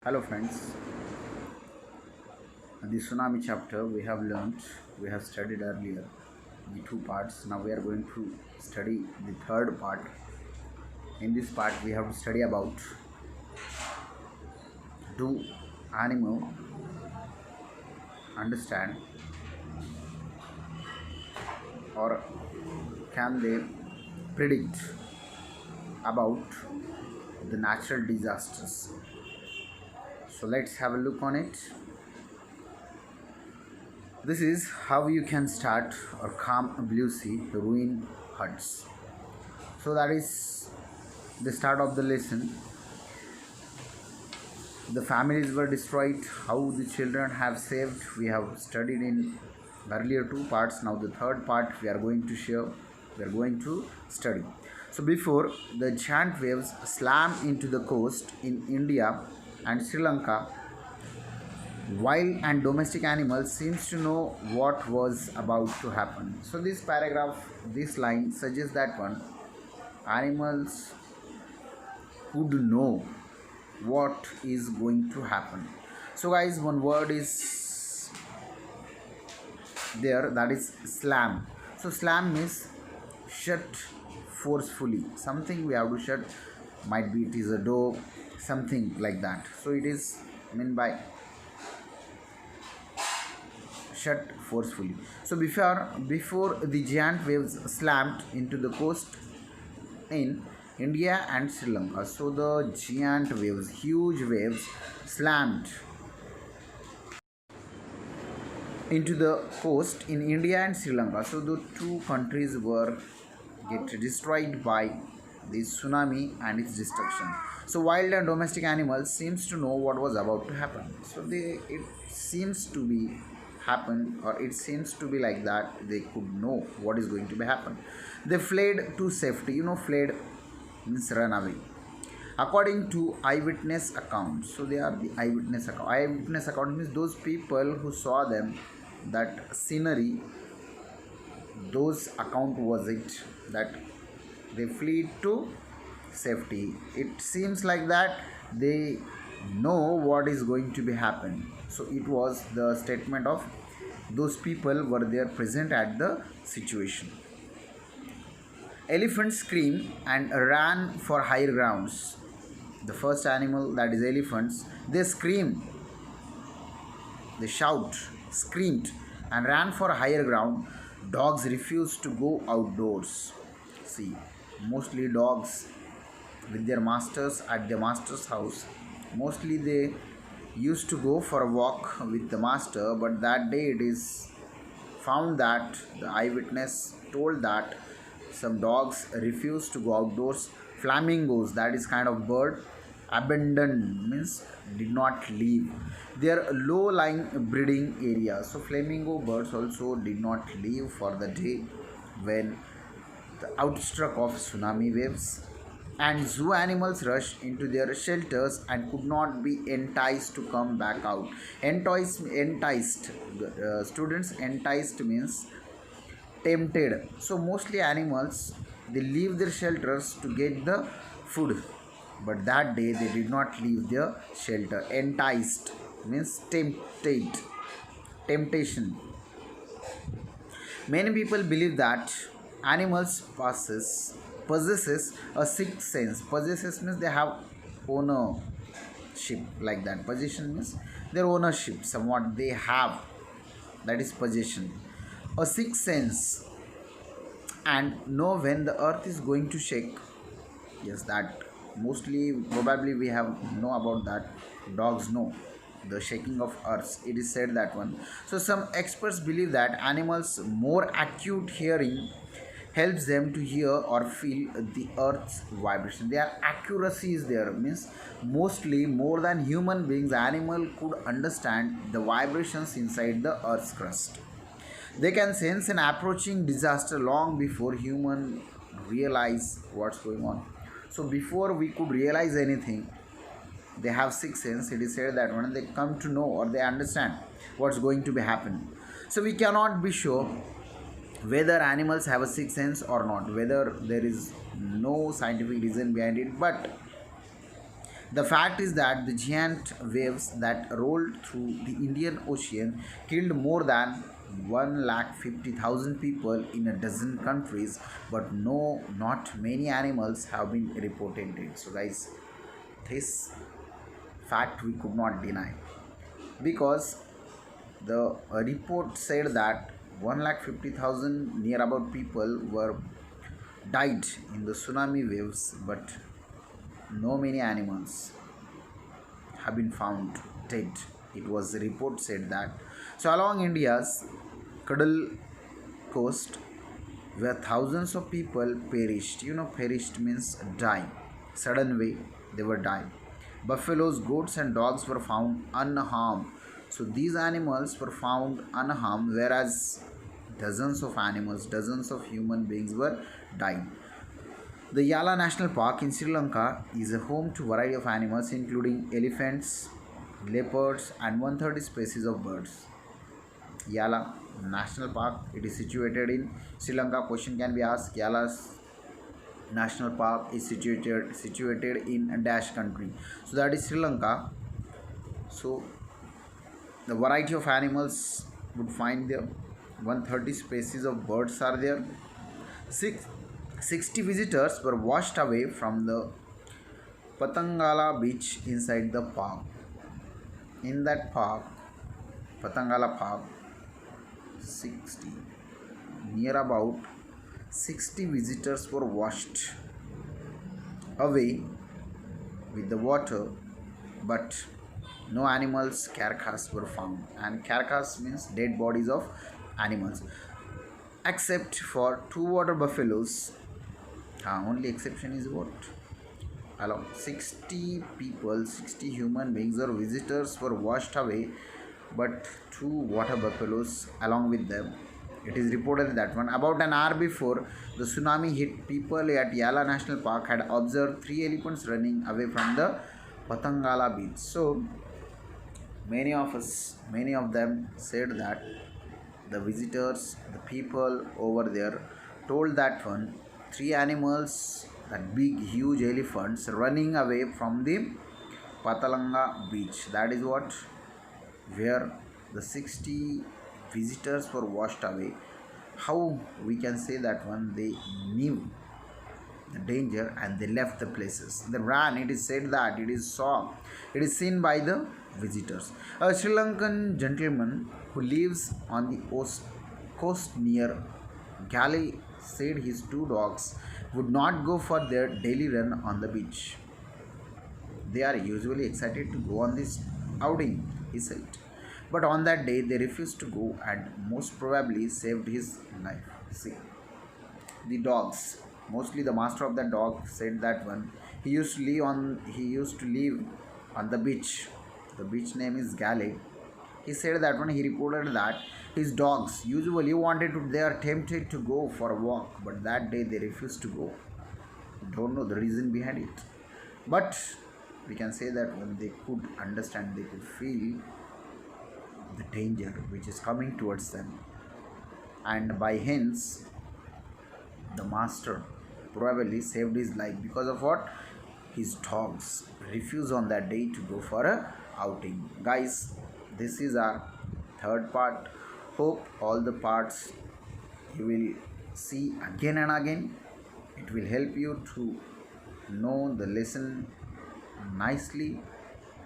Hello friends, the tsunami chapter we have studied earlier the two parts. Now we are going to study the third part. In this part we have to study about, do animal understand or can they predict about the natural disasters. So let's have a look on it. This is how you can start or calm a blue sea ruin huts. So that is the start of the lesson. The families were destroyed, how the children have saved. We have studied in earlier two parts. Now the third part we are going to share. We are going to study. So before the giant waves slam into the coast in India and Sri Lanka, wild and domestic animals seems to know what was about to happen. So this paragraph, this line suggests that one animals would know what is going to happen. So guys, one word is there, that is slam. So slam means shut forcefully. Something we have to shut, might be it is a door, something like that. So it is meant by shut forcefully. So before the giant waves slammed into the coast in India and Sri Lanka. So the giant waves, huge waves, slammed into the coast in India and Sri Lanka. So the two countries were get destroyed by this tsunami and its destruction. So wild and domestic animals seems to know what was about to happen. So it seems to be happen, or it seems to be like that they could know what is going to be happen. They fled to safety. Fled means run away, according to eyewitness accounts. So they are the eyewitness account means those people who saw them, that scenery, those account was it that they fled to safety. It seems like that they know what is going to be happen. So it was the statement of those people were there present at the situation. Elephants screamed and ran for higher grounds. The first animal, that is elephants, they scream, they shout, screamed and ran for higher ground. Dogs refused to go outdoors. See, mostly dogs with their masters at their master's house. Mostly they used to go for a walk with the master, but that day it is found that the eyewitness told that some dogs refused to go outdoors. Flamingos, that is kind of bird, abandoned means did not leave their low-lying breeding area. So flamingo birds also did not leave for the day when the outstruck of tsunami waves, and zoo animals rushed into their shelters and could not be enticed to come back out. Enticed, students, enticed means tempted. So mostly animals, they leave their shelters to get the food, but that day they did not leave their shelter. Enticed means temptation. Many people believe that animals possesses a sixth sense. Possesses means they have ownership, like that. Possession means their ownership, somewhat they have, that is possession. A sixth sense, and know when the earth is going to shake. Yes, that mostly probably we have know about that. Dogs know the shaking of earth, it is said that one. So some experts believe that animals more acute hearing helps them to hear or feel the earth's vibration. Their accuracy is there, means mostly more than human beings, animal could understand the vibrations inside the earth's crust. They can sense an approaching disaster long before human realize what's going on. So before we could realize anything, they have sixth sense. It is said that when they come to know or they understand what's going to be happen. So we cannot be sure whether animals have a sixth sense or not, whether there is no scientific reason behind it, but The fact is that the giant waves that rolled through the Indian Ocean killed more than 150,000 people in a dozen countries, but no, not many animals have been reported dead. So, guys, this fact we could not deny because the report said that 150,000 near about people were died in the tsunami waves, but no many animals have been found dead. It was the report said that. So along India's Cuddle coast, where thousands of people perished. Perished means die. Sudden way they were dying. Buffaloes, goats, and dogs were found unharmed. So these animals were found unharmed, whereas dozens of animals, dozens of human beings were dying. The Yala National Park in Sri Lanka is a home to a variety of animals including elephants, leopards and 130 species of birds. Yala National Park, it is situated in Sri Lanka. Question can be asked. Yala's National Park is situated in a dash country. So that is Sri Lanka. So the variety of animals would find there. 130 species of birds are there. 60 visitors were washed away from the Patangala beach inside the park. In that park, Patangala Park, 60 near about 60 visitors were washed away with the water, but no animals carcass were found, and carcass means dead bodies of animals, except for two water buffaloes. Only exception is what? Along 60 people, 60 human beings or visitors were washed away, but two water buffaloes along with them. It is reported that about an hour before the tsunami hit, people at Yala National Park had observed three elephants running away from the Patangala beach. So many of them said that the visitors, the people over there told that three animals, that big huge elephants running away from the Patalanga beach. That is what where the 60 visitors were washed away. How we can say that they knew the danger and they left the places. They ran. It is said that it is seen by the visitors. A Sri Lankan gentleman who lives on the coast near Galley said his two dogs would not go for their daily run on the beach. They are usually excited to go on this outing, he said. But on that day they refused to go and most probably saved his life. See, the dogs, mostly the master of the dog said that he used to live on the beach. The beach name is Galley. He said that he reported that his dogs usually they are tempted to go for a walk, but that day they refused to go. Don't know the reason behind it, but we can say that when they could understand, they could feel the danger which is coming towards them, and by hence the master probably saved his life because of what? His dogs refused on that day to go for a outing. Guys, this is our third part. Hope all the parts you will see again and again. It will help you to know the lesson nicely.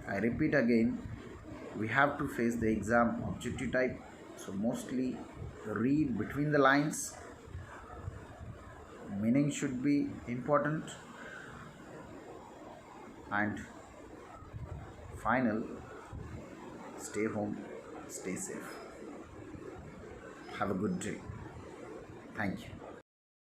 I repeat again, we have to face the exam objective type, so mostly read between the lines. Meaning should be important, and final, stay home, stay safe. Have a good day. Thank you.